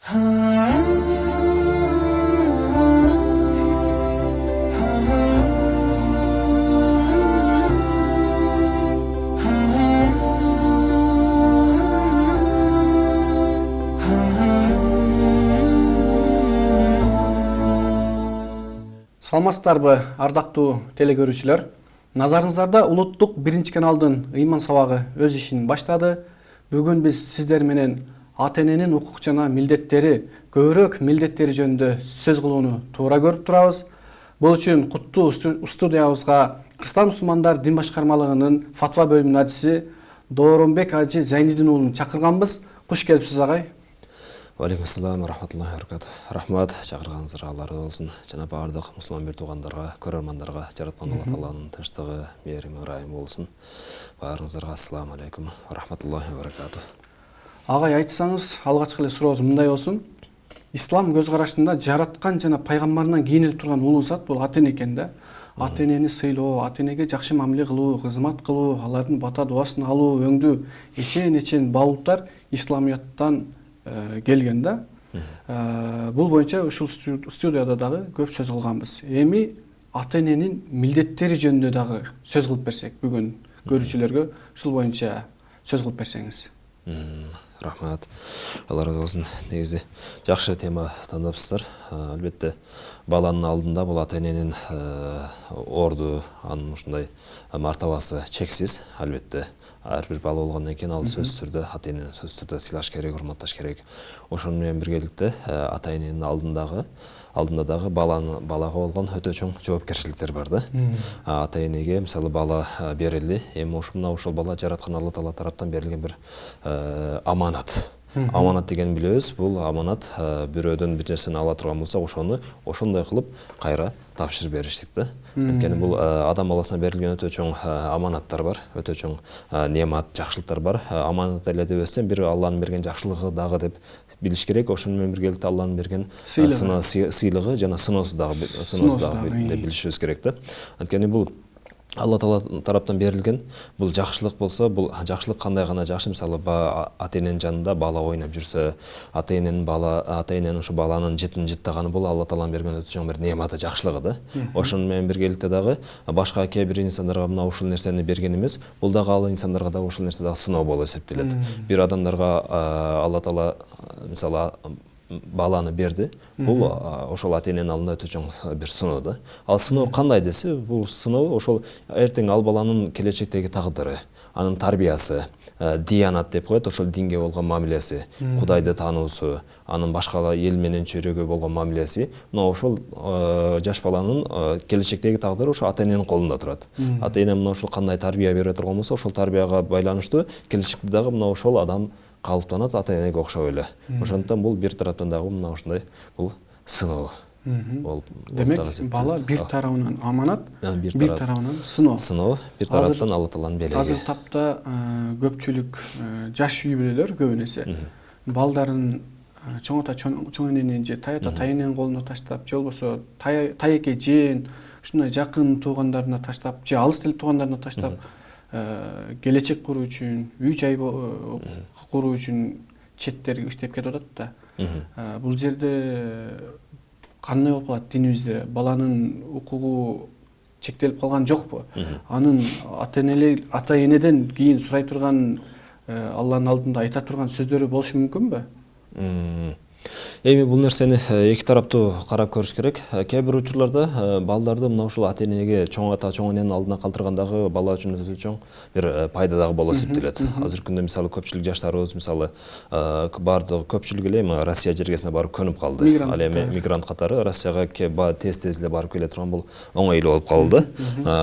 Саламатсыздарбы, ардактуу телекөрүүчүлөр. Назарыңыздарда улуттук биринчи каналдын ыйман сабагы өз ишин баштады. Бүгүн биз сиздер менен ата эненин укук жана милдеттери, көбүрөөк милдеттери жөнүндө сөз кылууну туура көрүп турабыз. Бул үчүн куттуу студиябызга Кыргызстан мусулмандар дин башкармалыгынын фатва бөлүмүнүн ажысы Дооронбек Ажы Зайнидин уулун чакырганбыз. Куш келипсиз, агай. Алейкум ассалам ва рахматуллахи ва баракатух. Рахмат, чакырганыңызга алла разы болсун. Жана бардык мусулман бир туугандарга, көрөрмандарга жараткан Алла Тааланын тынчтыгы, мээрими, ырайымы болсун. Баарыңыздарга ассаламу алейкум ва рахматуллахи ва баракатух. Агай, айтсаңыз, алгачкы эле сурообуз мындай болсун. Ислам көз карашында жараткан жана пайгамбарынан кийинилип турган улуу зат бул ата эне экен да. Ата энени сыйлоо, ата энеге жакшы мамиле кылуу, кызмат кылуу, алардын бата дуасын алуу, өңдүү эчен баалуттар исламияттан келген да. Бул боюнча ушул студияда дагы көп сөз кылганбыз. Эми ата эненин милдеттери жөнүндө дагы сөз кылып берсек, бүгүн көрүүчүлөргө ушул боюнча сөз кылып берсеңиз. Рахмат. Алла разы болсун. Негизи жакшы тема тандапсыздар. Албетте баланын алдында бул ата эненин орду, анын ушундай мартабасы чексиз. Албетте ар бир бала болгондон кийин ал сөзсүз түрдө ата энени сөзсүз түрдө сыйлаш керек, урматташ керек. Ошону менен биргеликте ата эненин алдында дагы балага болгон өтө чоң жоопкерчиликтер бар да. Ата энеге мисалы бала берилди, эми ушул бала жараткан Алла Таала тараптан берилген бир аманат. Аманат деген билебиз, бул аманат бирөөдөн бир нерсени ала турган болсок, ошону ошондой кылып кайра тапшырып бериштик да. Анткени бул адам баласына берилген өтө чоң аманаттар бар, өтө чоң неамат, жакшылыктар бар. Аманат эле дебестен бир Алланын берген жакшылыгы дагы деп билиш керек. Ошону менен биргеликте Алланын берген сыйлыгы жана сыноосу дагы деп билишибиз керек да. Анткени бул Алла Таала тараптан берилген бул жакшылык болсо, бул жакшылык кандай гана жакшы, мисалы ата эненин жанында бала ойноп жүрсө, ата эненин ушу баланын жытын жыттаганы бул Алла Тааланын берген өтө чоң бир неаматы, жакшылыгы да. Ошону менен биргеликте дагы башка кээ бир инсандарга мына ушул нерсени берген эмес, бул дагы ал инсандарга дагы ушул нерсе дагы сыноо болуп эсептелет. Бир адамдарга Алла Таала мисалы баланы берди. Бул ошол ата эненин алдында өтө чоң бир сыноо да. Ал сыноо кандай десе, бул сыноо ошол эртең ал баланын келечектеги тагдыры, анын тарбиясы, диянат деп коет, ошол динге болгон мамилеси, Кудайды таануусу, анын башка эл менен чөйрөгө болгон мамилеси, мына ошол жаш баланын келечектеги тагдыры ошол ата эненин колунда турат. Ата эне мына ошол кандай тарбия бере турган болсо, ошол тарбияга байланыштуу келечекте дагы мына ошол адам калыптанат ата энеге окшоп эле. Ошондуктан бул бир тараптан дагы мына ушундай бул сыноо болуп. Демек, бала бир тарабынан аманат, бир тарабынан сыноо. Сыноо бир тараптан Алла Тааланын белеги. Азыр тапта көпчүлүк жаш үй бүлөлөр көбүнесе балдарын чоң энени же тайата эненин колуна таштап, же болбосо тайеке жээн ушундай жакын туугандарына таштап, же алыс эле туугандарына таштап келечек куруу үчүн, үй жай куруу үчүн четтерге иштеп кетип атат да. Бул жерде кандай болуп калат динибизде? Баланын укугу чектелип калган жокпу? Анын ата энеден кийин сурай турган, Алланын алдында айта турган сөздөрү болушу мүмкүнбү? Эми бул нерсени эки тараптуу карап көрүш керек. Кээ бир учурларда балдарды мына ушул ата энеге, чоң ата, чоң эненин алдына калтыргандагы бала үчүн өтө чоң бир пайда дагы болуп эсептелет. Азыркы күндө мисалы көпчүлүк жаштарыбыз мисалы бардыгы көпчүлүк эле Россия жергесине барып көнүп калды. Ал эми мигрант катары Россияга тез эле барып келе турган бул оңой эле болуп калды.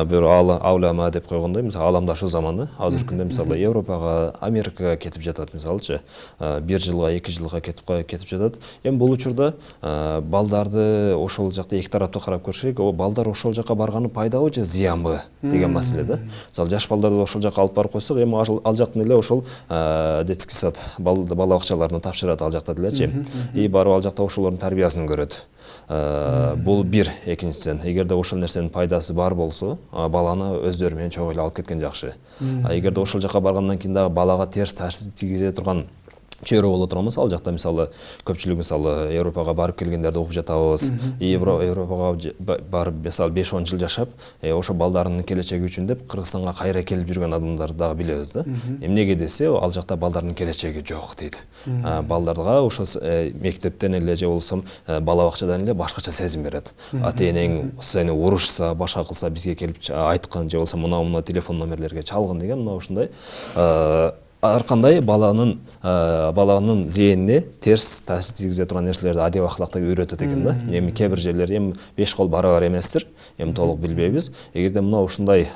Бир аулама деп койгондой, мисалы ааламдашуу заманы. Азыркы күндө мисалы Европага, Америкага кетип жатат мисалычы. 1 жылга, 2 жылга кетип жатат. Эми бул учурда балдарды ошол жакта эки тараптуу карап көрүш керек. Балдар ошол жака барганы пайдабы же зыянбы деген маселе да. Мисалы жаш балдарды ошол жака алып барып койсок, эми ал жактан эле ошол детский сад, бала бакчаларына тапшырат ал жакта делечи. И барып ал жакта ошолордун тарбиясын көрөт. Бул бир. Экинчиден, эгерде ошол нерсенин пайдасы бар болсо, баланы өздөрү менен чогуу эле алып кеткен жакшы. Эгерде ошол жака баргандан кийин дагы балага терс таасир тийгизе турган чөйрө боло турганбыз. Ал жакта мисалы көпчүлүк мисалы Европага барып келгендерди угуп жатабыз. Европага барып мисалы 5-10 жыл жашап, ошо балдарынын келечеги үчүн деп Кыргызстанга кайра келип жүргөн адамдарды дагы билебиз да. Эмнеге десе, ал жакта балдардын келечеги жок дейт. Балдарга ошо мектептен эле же болсо бала бакчадан эле башкача сезим берет. Ата-энең сени урушса, башка кылса бизге келип айткан же болсо мына телефон номерлерге чалгын деген мына ушундай ар кандай баланын зээнине терс таасир тийгизе турган нерселерди адеп акылакта үйрөтөт экен да. Эми кээ бир жерлер эми 5 кол барабар эместир. Эми толук билбейбиз. Эгерде мына ушундай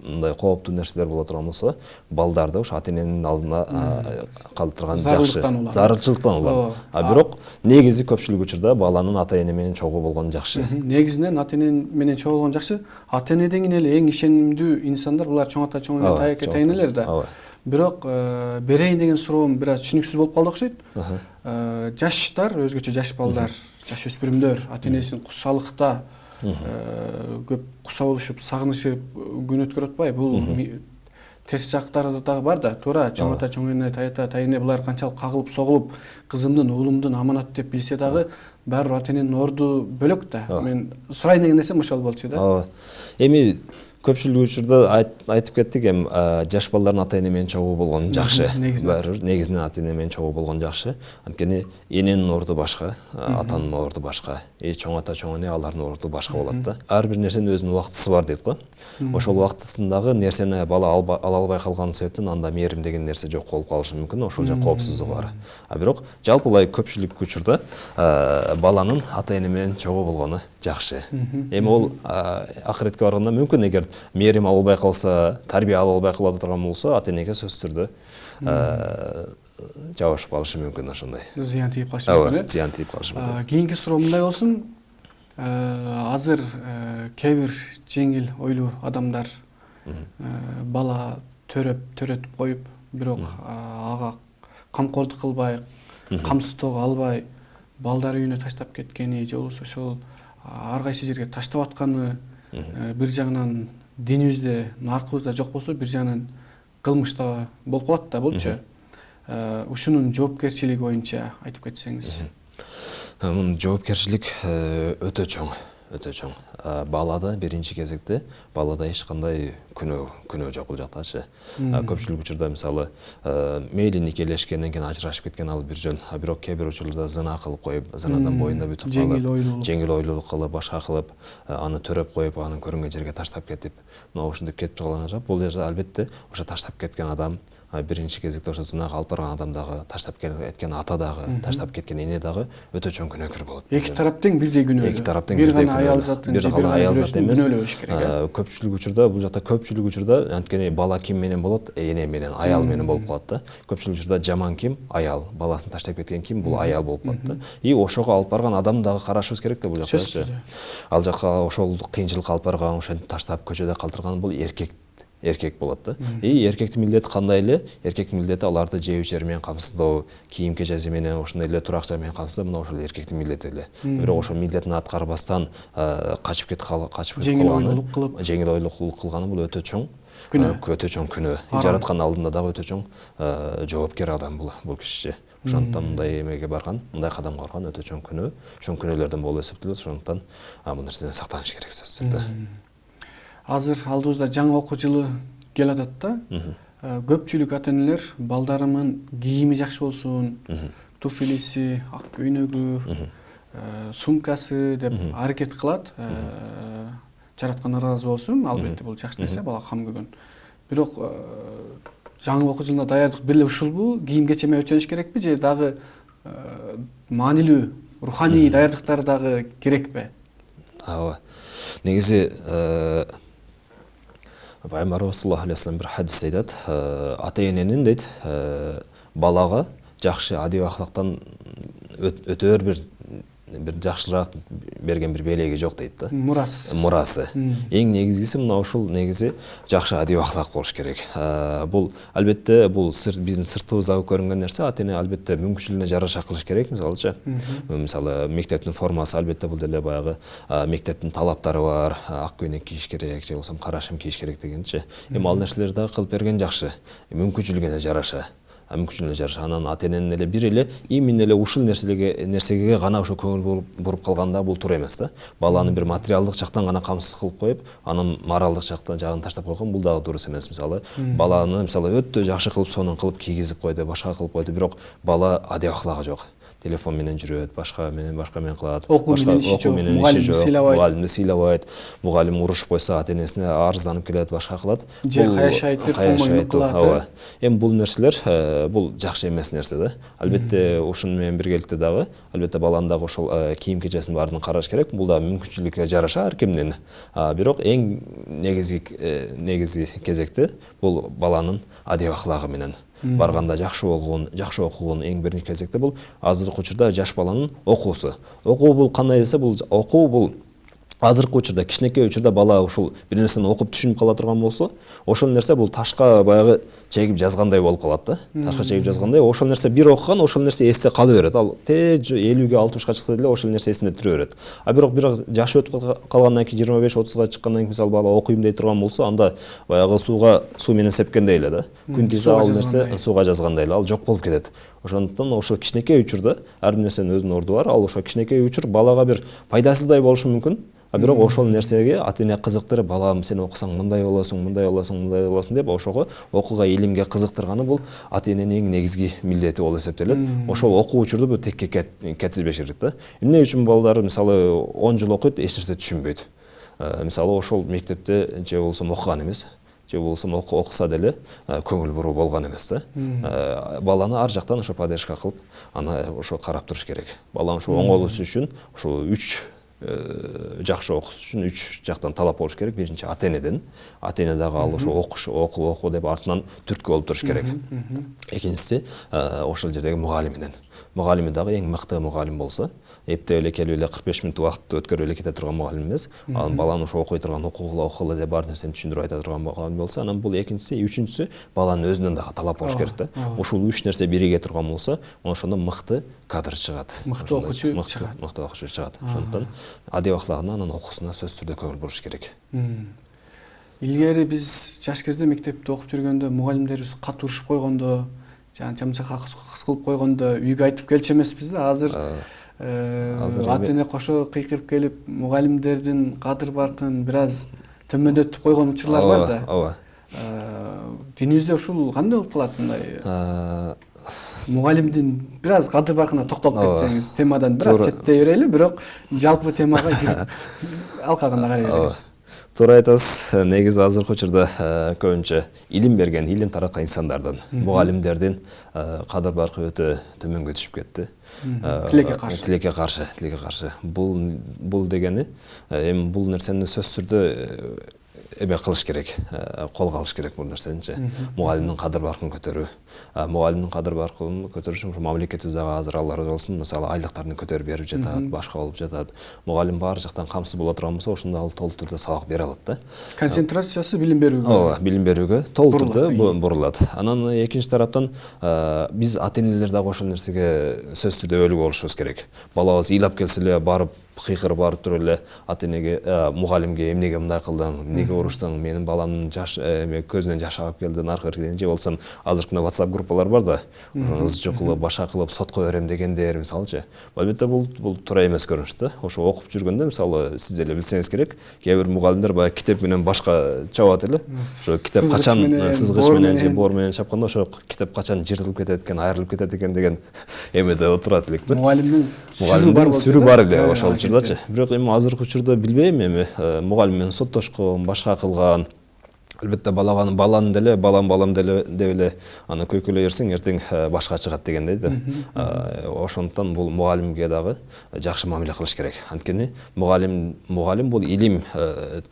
кооптуу нерселер боло турган болсо, балдарды ошо ата-эненин алдына калтырган жакшы. Зарылчылыктан улам. А бирок негизи көпчүлүк учурда баланын ата-эне менен чогуу болгон жакшы. Негизинен ата-эне менен чогуу болгон жакшы. Ата-энеден кийин эле эң ишенимдүү инсандар булар чоң ата чоң эне таяк тайнелер да. Бирок берейин деген суроом бир аз түшүнүксүз болуп калды окшойт. Жаштар, өзгөчө жаш балдар, жаш өспүрүмдөр ата-энесин кусалыкта көп куса болушуп, сагынышып күн өткөрүп атпайбы? Бул терс жактары дагы бар да. Туура, чоң ата, чоң эне, тайата, тайэне булар канчалык кагылып, согулуп, кызымдын, уулумдун аманат деп билсе дагы, баары ата-эненин орду бөлөк да. Мен сурайын деген нерсем ошол болчу да. Эми көпчүлүк учурда айтып кеттик, эми жаш балдардын ата-эне менен чогуу болгон жакшы. Баары негизинен ата-эне менен чогуу болгон жакшы. Анткени эненин орду башка, атанын орду башка. Чоң ата, чоң эне алардын орду башка болот да. Ар бир нерсенин өзүнүн убактысы бар дейт го. Ошол убактысындагы нерсени бала ала албай калган себептен анда мээрим деген нерсе жок болуп калышы мүмкүн. Ошол жак коопсуздугу бар. А бирок жалпылай көпчүлүк учурда баланын ата-эне менен чогуу болгону жакшы. Эми ол акыретке барганда мүмкүн эгер мээрим албай калса, тарбия ала албай кала турган болсо, ата-энеге сөзсүз түрдө жабышып калышы мүмкүн ошондой. Зыян тийип калышы мүмкүн. Зыян тийип калышы мүмкүн. Кийинки суроо мындай болсун. Азыр кээ бир жеңил ойлуу адамдар бала төрөтүп коюп, бирок ага камкордук кылбай, камсыздоо албай, балдар үйүнө таштап кеткени же болбосо ошол ар кайсы жерге таштап атканы бир жагынан динибизде, наркыбызда жок болсо, бир жагынан кылмышта болуп калат да, болчу. Ушунун жоопкерчилиги боюнча айтып кетсеңиз. Мунун жоопкерчилик өтө чоң. Балада биринчи кезекте балада эч кандай күнөө жок бул жактачы. Көпчүлүк учурда мисалы мейли никелешкенден кийин ажырашып кеткен ал бир жөн, а бирок кээ бир учурларда зына кылып коюп, зынадан боюнда бүтүп калып, жеңил ойлуулук кылып, башка кылып, аны төрөп коюп, аны көрүнгөн жерге таштап кетип, мына ушинтип кетип калган жак. Бул жерде албетте ошо таштап кеткен адам, биринчи кезекте ошо зынага алып барган адам дагы, таштап кеткен ата дагы, таштап кеткен эне дагы өтө чоң күнөөкөр болот. Эки тараптын бирдей күнөө. Эки тараптын бирдей күнөө. Бир гана аял зат эмес. Көпчүлүк учурда бул жакта көпчүлүк учурда анткени бала ким менен болот? Эне менен, аял менен болуп калат да. Көпчүлүк учурда жаман ким? Аял. Баласын таштап кеткен ким? Бул аял болуп калат да. И ошого алып барган адам дагы карашыбыз керек да бул жакта. Ал жакка ошол кыйынчылыкка алып барган, ошентип таштап көчөдө калтырган бул эркек болот да. Эркектин милдети кандай эле? Эркектин милдети аларды жөө ичери менен камсыздоо, кийим кежеси менен ошондой эле турак жай менен камсыздоо, мына ошол эркектин милдети эле. Бирок ошол милдетин аткарбастан качып кетип калганы, жеңил ойлуулук кылганы бул өтө чоң күнөө. Жараткан алдында дагы өтө чоң жоопкер адам бул киши. Ошондуктан мындай эмеге барган, мындай кадамга барган өтө чоң күнөөлөрдөн болуп эсептелет. Ошондуктан бул нерседен сактаныш керек сөзсүз да. Азыр алдыбызда жаңы окуу жылы келатат да. Көпчүлүк ата-энелер балдарымын кийими жакшы болсун, туфлиси, ак көйнөгү, сумкасы деп аракет кылат. Жараткан ыраазы болсун, албетте бул жакшы нерсе, бала кам көргөн. Бирок жаңы окуу жылына даярдык бир эле ушулбу? Кийим кечеме өчөнүш керекпи же дагы маанилүү, руханий даярдыктар дагы керекпи? Ооба. Негизи Пайгамбарыбыз саллаллаху алейхи вассалам бир хадисте айтат, ата-эненин дейт, балага жакшы адеп акылактан өтөр бир жакшыраак берген бир белеги жок дейт да. Мурасы. Эң негизгиси мына ушул негизи жакшы адеп акылак болуш керек. Бул албетте бул биздин сыртыбыздагы көрүнгөн нерсе, ата-эне албетте мүмкүнчүлүгүнө жараша кылыш керек. Мисалы мектептин формасы албетте бул деле баягы мектептин талаптары бар, ак көйнөк кийиш керек, же болсо кара шим кийиш керек дегенчи. Эми ал нерселерди дагы кылып берген жакшы, мүмкүнчүлүгүнө жараша. мүмкүнчүлүгү жараша. Анан ата-эненин эле бир эле именно эле ушул нерсеге гана ошо көңүл буруп калганда бул туура эмес да. Баланы бир материалдык жактан гана камсыз кылып коюп, анан моралдык жагын таштап койгон бул дагы дурус эмес. Мисалы, баланы өтө жакшы кылып сонун кылып кийгизип койду, башка кылып койду, бирок бала адеп аклагы жок. Телефон менен жүрөт, башка менен кылат, окуу менен иши жок, мугалимди сыйлабайт, мугалим урушуп койсо ата-энесине арызданып келет, башка кылат. Же каяша айтып, комоюнук кылат. Ооба. Эми бул нерселер бул жакшы эмес нерсе да. Албетте ушуну менен биргеликте дагы, албетте баланын дагы ошол кийим-кечесин баарын караш керек. Бул дагы мүмкүнчүлүккө жараша ар кимдин. Бирок эң негизги кезекте бул баланын адеп аклагы менен барганда жакшы окугун эң биринчи кезекте бул азыркы учурда жаш баланын окуусу. Окуу бул кандай десе, бул окуу бул азыркы учурда кичинекей учурда бала ушул бир нерсени окуп түшүнүп кала турган болсо, ошол нерсе бул ташка баягы чегип жазгандай болуп калат да. Ташка чегип жазгандай, ошол нерсе бир окуган, ошол нерсе эсте кала берет. Ал 50-ге 60-ка чыкса деле ошол нерсе эсинде жүрө берет. Бирок жашы өтүп калгандан кийин 25-30га чыккандан кийин мисалы бала окуйм дей турган болсо, анда баягы суу менен сепкендей эле да. Күн тийсе ал нерсе сууга жазгандай эле, ал жок болуп кетет. Ошондуктан ошол кичинекей учурда ар бир нерсенин өзүнүн орду бар. Ал ошо кичинекей учур балага бир пайдасыздай болушу мүмкүн. Бирок ошол нерсеге ата-эне кызыктырып, балам сен окусаң мындай болосуң деп ошого окууга, илимге кызыктырганы бул ата-эненин эң негизги милдети болуп эсептелет. Ошол окуу учурду бул текке кетизбеш керек да. Эмне үчүн балдар мисалы 10 жыл окуйт, эч нерсе түшүнбөйт. Мисалы ошол мектепте же болсо окуган эмес, же болсо окуса деле көңүл буруу болгон эмес да. Баланы ар жактан ошо поддержка кылып, аны ошо карап туруш керек. Баланын ушу оңолуусу үчүн ушу 3 жакшы окуш үчүн 3 жактан талап болуш керек. Биринчи ата-энеден, ата-эне дагы ал ошо окуу деп артынан түрткү болуп туруш керек. Экинчиси ошол жердеги мугалиминен. Мугалими дагы эң мыкты мугалим болсо, эптеп эле келип эле 45 мүнөт убакытты өткөрүп эле кете турган мугалим эмес, анын баланы ошо окуй турган, окугула деп бар нерсени түшүндүрүп айта турган мугалим болсо, анан бул экинчиси, үчүнчүсү баланын өзүнөн дагы талап болуш керек да. Ушул 3 нерсе бириге турган болсо, ошондо мыкты кадр чыгат. Мыкты окуучу чыгат. Ошондуктан адеп аклагына, анан окуусуна сөзсүз түрдө көңүл буруш керек. Илгери биз жаш кезде мектепте окуп жүргөндө мугалимдерибиз катуу урушуп койгондо, чамчакка кыз кылып койгондо үйгө айтып келчү эмеспиз да. Азыр ата-эне кошо кыйкырып келип, мугалимдердин кадыр баркын бир аз төмөндөтүп койгон учурлар бар да. Ооба. Динибизде ушул кандай болуп калат мындай? Мугалимдин бир аз кадыр баркына токтолуп кетсеңиз, темадан бир аз четтей берели, бирок жалпы темага кирип алкагында карай беребиз. Туура айтасыз. Негизи азыркы учурда көбүнчө илим берген, илим тараткан инсандардын, мугалимдердин кадыр баркы өтө төмөнгө түшүп кетти. Тилекке каршы. Бул дегени эми бул нерсени сөзсүз түрдө эме кылыш керек, колго алыш керек бул нерсеничи. Мугалимдин кадыр баркын көтөрүү. Мугалимдин кадыр баркын көтөрүш үчүн мамлекетибиз дагы азыр Алла разы болсун, мисалы айлыктарын көтөрүп берип жатат, башка болуп жатат. Мугалим баары жактан камсыз боло турган болсо, ошондо ал толук түрдө сабак бере алат да. Концентрациясы билим берүүгө. Ооба, билим берүүгө толук түрдө бурулат. Анан экинчи тараптан биз ата-энелер дагы ошол нерсеге сөзсүз түрдө өбөлгө болушубуз керек. Балабыз ыйлап келсе эле барып кыйкырып барып туруп эле ата-энеге, мугалимге эмнеге мындай кылдың, эмнеге уруштуң, менин баламдын көзүнөн жаш агып келди, наркы берген, же болсо азыркы WhatsApp группалар бар да, ызчы кылып, башка кылып сотко берем дегендер мисалычы. Албетте бул туура эмес көрүнүш да. Ошо окуп жүргөндө мисалы сиз деле билсеңиз керек, кээ бир мугалимдер баягы китеп менен башка чабат эле. Ошо китеп качан сызгыч менен же бор менен чапканда ошо китеп качан жыртылып кетет экен, айрылып кетет экен деген эмеде отурат элек да. Мугалимдин сүрү бар эле ошол учурдачы. Бирок эми азыркы учурда билбейм, эми мугалим менен соттошкон, башка кылган. Албетте баланы деле балам деле деп эле аны көйкөлөй берсең, эртең башка чыгат дегендей да. Ошондуктан бул мугалимге дагы жакшы мамиле кылыш керек. Анткени мугалим бул илим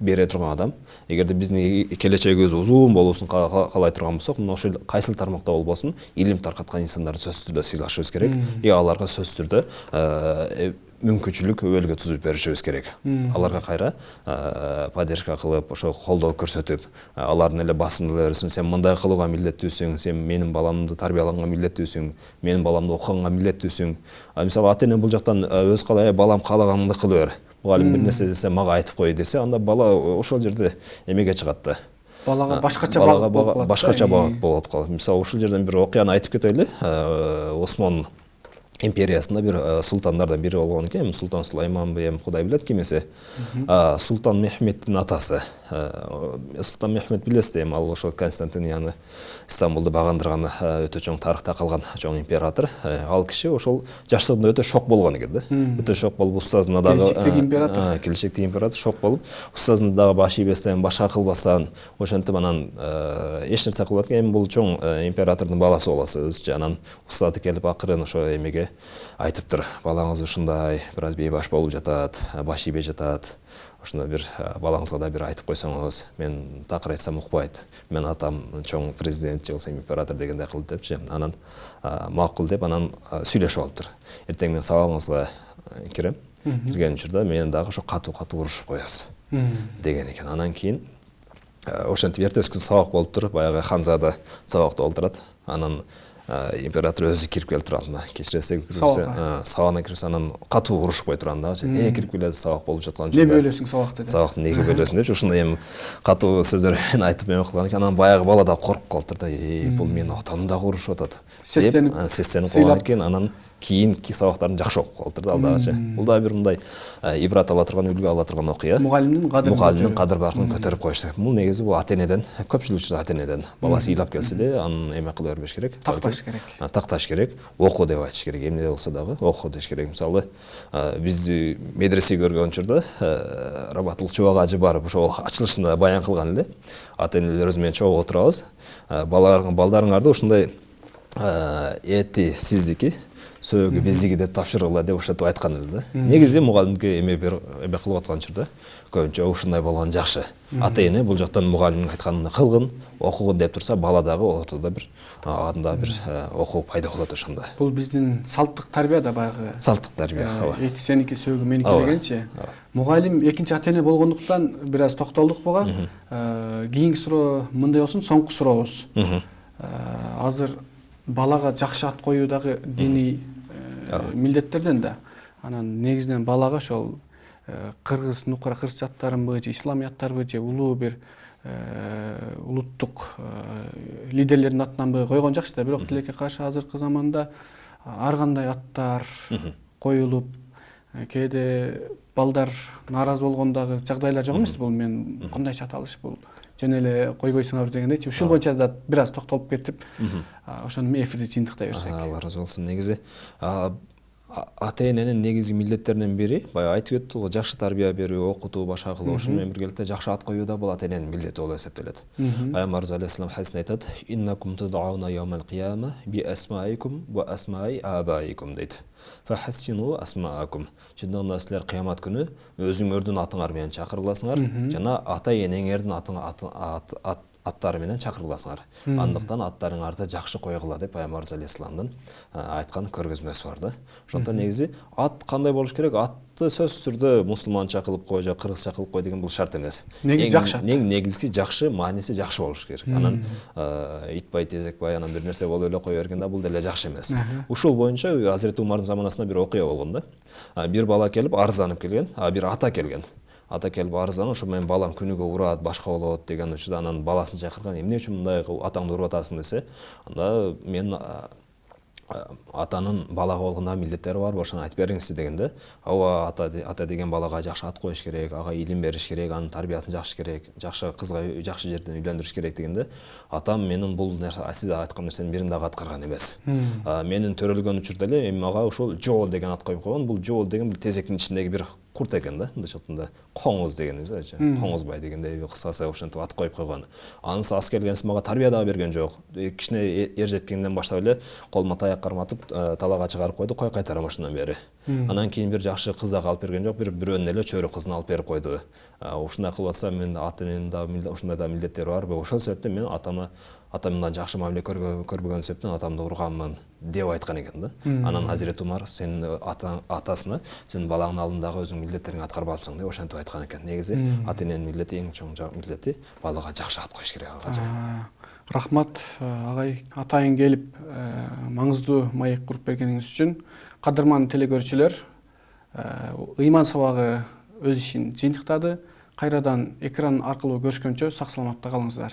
бере турган адам. Эгерде биздин келечегибиз узун болуусун каалай турган болсок, мына ошол кайсыл тармакта болбосун илим таркаткан инсандарды сөзсүз түрдө сыйлашыбыз керек. Аларга сөзсүз түрдө мүмкүнчүлүк өбөлгө түзүп беришибиз керек. Аларга кайра поддержка кылып, ошо колдоо көрсөтүп, алардын эле басымдууларын сен мындай кылууга милдеттүүсүң, сен менин баламды тарбиялаганга милдеттүүсүң, менин баламды окуганга милдеттүүсүң. Мисалы ата-эне бул жактан өз калай балам каалаганыңды кыла бер. Мугалим бир нерсе десе мага айтып кой десе, анда бала ошол жерде эмеге чыгат да. балага башкача башкача багыт болуп калат. Мисалы ушул жерден бир окуяны айтып кетели. Осмон империясында бир султандардан бири болгон экен. Султан Сулайманбы, Кудай билет кимесе. Султан Мехметтин атасы. Султан Мехмет билесиз, ал ошо Константинияны Стамбулду багындырган өтө чоң тарыхта калган чоң император. Ал киши ошол жаштыгында өтө шок болгон экен да. Өтө шок болуп устазына дагы келечектеги император шок болуп, устазына дагы баш ийбестен, башка кылбастан, ошентип анан эч нерсе кылбат экен. Бул чоң императордун баласы болосу өзүчө. Анан устаты келип акырын ошо эмеге айтыптыр. Балаңыз ушундай бир аз бейбаш болуп жатат, баш ийбей жатат. Ошондо бир балаңызга да бир айтып койсоңуз, мен такыр айтсам укпайт. Мен атам чоң президент же болсо император дегендей кылып депчи. Анан макул деп анан сүйлөшүп алыптыр. Эртең мен сабагыңызга кирем. Кирген учурда мен дагы ошо катуу урушуп коесуз деген экен. Анан кийин ошентип эртеси күнү сабак болуптур. Баягы ханзада сабакта олтурат. Анан император өзү кирип келиптир алдына. Кечиресе сабагына кирип анан катуу урушуп коюптур анда. Эмне кирип келет сабак болуп жаткан учурда. Не бөлөсүң сабакты деп. Сабакты неге бөлөсүң депчи. Ушундай эми катуу сөздөр айтып эме кылган экен. Анан баягы бала да коркуп калыптыр да. Бул менин атам дагы урушуп атат. Сестенип калган экен. Анан кийинки сабактарын жакшы окуп калыптыр да алдагычы. Бул да бир мындай ибрат ала турган, үлгү ала турган окуя. Мугалимдин кадыр баркын көтөрүп коюшту. Бул негизи бул ата-энеден, көпчүлүк учурда ата-энеден баласы ыйлап келсе эле анын эме кыла бербеш керек. Такташ керек. Оку деп айтыш керек. Эмне болсо дагы оку деш керек. Мисалы биз медресеге көргөн учурда Рабатыл Чубак ажы барып ошо ачылышында баян кылган эле. Ата-энелер менен чогуу отурабыз. Балдарыңарды ушундай эти сиздики, сөөгү биздики деп тапшыргыла деп ошентип айткан эле да. Негизи мугалимге эме кылып аткан учурда көбүнчө ушундай болгон жакшы. Ата-эне бул жактан мугалимдин айтканын кылгын, окугун деп турса, бала дагы ортодо бир анда бир окуу пайда болот ошондо. Бул биздин салттык тарбия да баягы. Салттык тарбия. Эти сеники, сөөгү меники дегенчи. Мугалим экинчи ата-эне болгондуктан бир аз токтолдук буга. Кийинки суроо мындай болсун, соңку сурообуз. Азыр балага жакшы ат коюу дагы диний милдеттерден да. Анан негизинен балага ошол кыргыз, нукара кыргыз аттарынбы же ислам аттарбы же улуу бир улуттук лидерлердин атынанбы койгон жакшы да. Бирок тилекке каршы азыркы заманда ар кандай аттар коюлуп, кээде балдар нааразы болгондагы жагдайлар жок эмес. Бул мен кандайча аталыш бул жөн эле койбойсуңар дегендейчи. Ушул боюнча да бир аз токтолуп кетип, ошону эфирди жыйынтыктай берсек. Алла разы болсун. Негизи ата-эненин негизги милдеттеринин бири баягы айтып кеттик го, жакшы тарбия берүү, окутуу, башка кылуу. Ошону менен биргеликте жакшы ат коюу да бул ата-эненин милдети болуп эсептелет. Пайгамбарыбыз алейхиссалам хадисинде айтат: "Иннакум тудауна яумал кияма би асмаикум ва асмаи абаикум" дейт. Фахассину асмаакум. Чындыгында силер кыямат күнү өзүңөрдүн атыңар менен чакырыласыңар, жана ата-энеңердин аттары менен чакырыласыңар. Андыктан аттарыңарды жакшы койгула деп Пайгамбарыбыз алейхиссаламдын айткан көргөзмөсү бар да. Ошондон негизи ат кандай болуш керек? Атты сөзсүз түрдө мусулманча кылып кой же кыргызча кылып кой деген бул шарт эмес. Негизи жакшы. Негизги жакшы, мааниси жакшы болуш керек. Анан итбай, тезекбай, анан бир нерсе болуп эле кое берген да бул деле жакшы эмес. Ушул боюнча Азирети Умардын заманасында бир окуя болгон да. Бир бала келип арызданып келген, бир ата келген. Ата келип арызданып, ошо менин балам күнүгө урат, башка болот деген учурда анан баласын чакырган. Эмне үчүн мындай атаңды уруп атасың десе, анда мен атанын балага болгондагы милдеттери бар, ошону айтып бериңизчи дегенде, ооба ата деген балага жакшы ат коюш керек, ага илим бериш керек, анын тарбиясын жакшы керек, жакшы кызга жакшы жерден үйлөндүрүш керек дегенде, атам менин бул нерсе сиз айткан нерсенин бирин дагы аткарган эмес. Менин төрөлгөн учурда эле эми мага ушул Жоол деген ат коюп койгон. Бул Жоол деген тезектин ичиндеги бир курт экен да. Мындайча айтканда Коңуз деген өзү, Коңузбай дегендей кыскасы ошентип ат коюп койгон. Анысы ас келгенси мага тарбия дагы берген жок. Кичине эр жеткенден баштап эле колума таяк карматып талаага чыгарып койду, кой кайтарам ошондон бери. Анан кийин бир жакшы кыз дагы алып берген жок, бирөөнүн эле чөйрө кызын алып берип койду. Ушундай кылып атса мен ата-эненин да ушундай да милдеттери бар. Ошол себептен мен атамдан жакшы мамиле көрбөгөн себептен атамды урганмын деп айткан экен да. Анан Азирети Умар сенин атасына сен балаңдын алдындагы өзүң милдеттериңди аткарбапсың деп ошентип айткан экен. Негизи ата-эненин милдети эң чоң милдети балага жакшы ат коюш керек ага. Рахмат агай, атайын келип маңыздуу маек куруп бергениңиз үчүн. Кадырман телекөрүүчүлөр, ыйман сабагы өз ишин жыйынтыктады. кайрадан экран аркылуу көрүшкөнчө сак саламатта калыңыздар.